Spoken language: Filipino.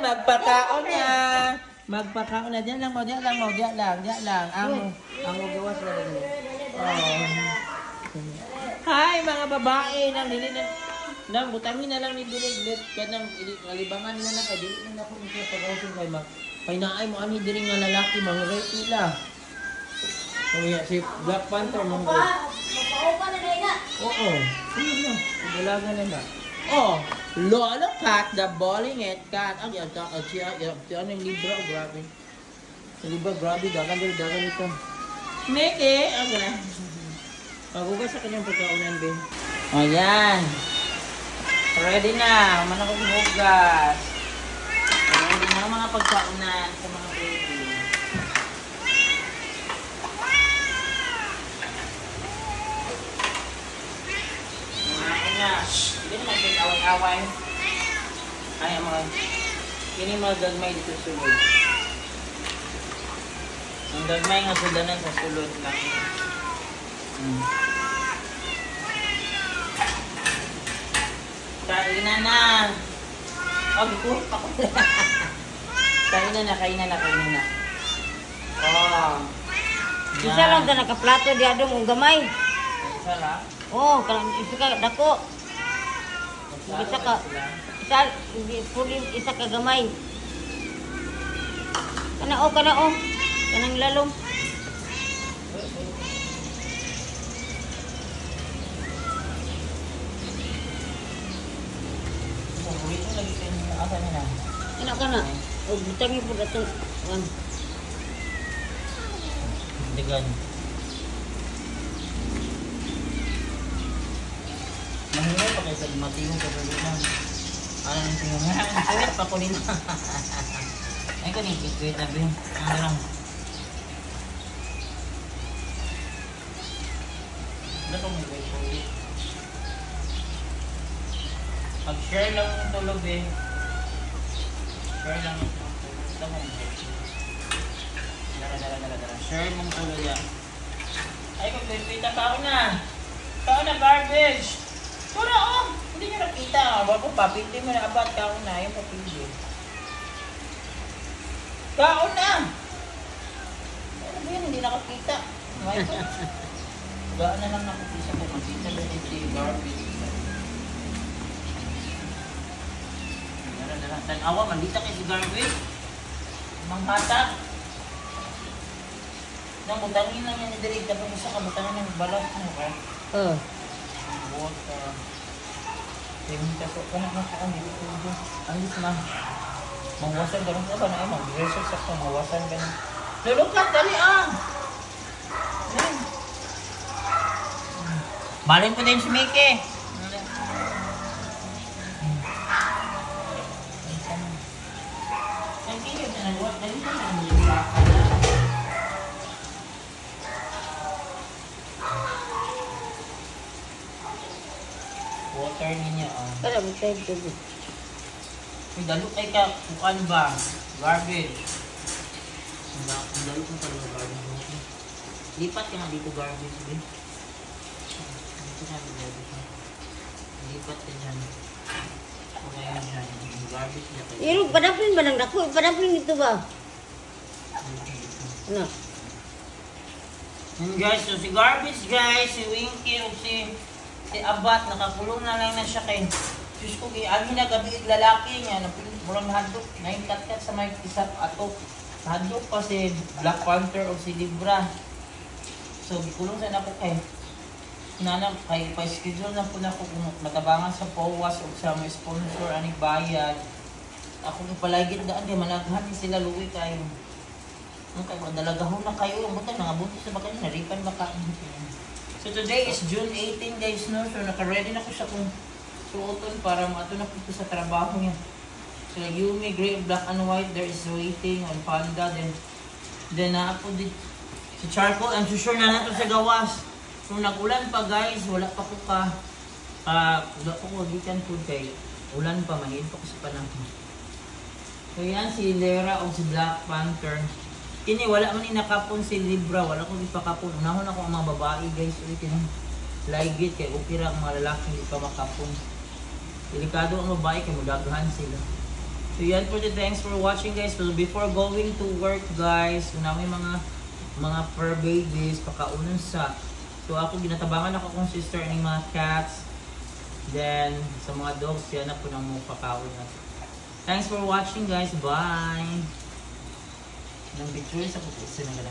magpakaon na. Magpakaon na. Diyan lang mo. Diyan lang. Ang magawas na rin. Hi mga babae. Nang butangin na lang ni Dilig. Kaya nang alibangan na lang. Ay, dili na ako siya pag-ausong kay mag. Kay naay mo ani diri nga lalaki. Mga rape nila. Kaya si Black Panther mong rape. Magpaupa na na. Oo. Sige na. Dalaga na na. Oh, Lola Cat, the bowling it cat. Ang yan, siya yung libro, grabe. Yung libro, grabe, dagan ito. Neke, okay. Pagugas sa kanyang pagkaunan, Ben. O, yan. Ready na, man akong hugas. Ready na ang mga pagkaunan sa mga baby. Hindi naman din away-away. Ay, ang mga kini mga gagmay dito sulod. Ang gagmay nga sudanan sa sulod lang. Kainan na. Oh, bikuh pa ko. Kainan na. Oh. Isa lang ta nakaplato di adong gamay. Isa lang. Oh, kanang isa ka dako. Isa ka gamay. Kana o. Kanang lalom. Ito lagi kayo asa na. Kana. O butangi po dato. Degan. Mahirap pa kayo sa matingong kasalunan. Ano yung tingong nga? Ang pa ko nila. Ay ko ni biskuit na bin. Ano lang. Ano kung may biskuit? Mag-share lang yung tulog eh. Share lang yung tulog. Ito mo yung dala. Share mong tulog yan. Ay kung biskuita kao na. Kao na garbage. Pura oh! Hindi nyo nakita. Bago papindi mo na abat. Kaon na. Yung papindi. Kaon na! Ano ba yan? Hindi nakakita. Gaan na lang nakapisa ko. Makita na rin si garbage. Tanawa, malita kayo si garbage. Manghata. Nang butangin lang yan ni Dirig. Dapat isa ka butangin ng balat mo. Water. Yung kaso ka na ang dito. Alis na. Mawasan ka na ba na mag-research ako. Mawasan ka na. Lulukat, dali ah! Balin ko din si Mickey. Water niya ah. Kada mo tayo tubig. Dalo kay ka kuan ba? Garbage. Dalo ko pa ng garbage. Lipat ka nga dito garbage din. Dito na garbage. Lipat ka dyan. Okay na dyan. Garbage na kayo. Irog, padaplin ba ng dako? Padaplin ito ba? Ano? And guys, so si garbage guys, si Winky o si Abat, nakakulong na lang na siya kay Diyos ko, ang hinagabi lalaki niya, murang hadok, naingkat-kat sa may isap ato. Hadok pa si Black Panther o si Libra. So, gikulong sa na ko kay nanang kay pa-schedule na po na ko kung matabangan sa POWAS o sa may sponsor, aning bayad. Ako ipalagid daan, di managhan sila luwi kayo. Ang kayo, dalagahon na kayo, ang butang, nangabuntis na ba kayo, naripan ba ka? So today is June 18 guys, no? So naka-ready na ko siya kung suoton para maato na po sa trabaho niya. So Yumi, gray, black and white, there is waiting on Panda. Then ako din si Charcoal, I'm so sure na nato sa gawas. So nag-ulan pa guys, wala pa ko wala pa ko gikan food kay ulan pa, mahid pa ko sa panahon. So yan si Lera o si Black Panther. Kini wala man ni nakapon si Libra, wala ko ipakapon. Unahon ako ang mga babae guys, ulit yun. Ligit kay upira ang mga lalaki hindi pa makapon. Delikado ang babae kay mudaghan sila. So yan po the thanks for watching guys. So before going to work guys, kung namin mga fur babies, pakaunan sa. So ako ginatabangan ako kong sister ng mga cats. Then sa mga dogs, yan na po nang mo pakaunan. Thanks for watching guys. Bye! Nang picture sa pupusin na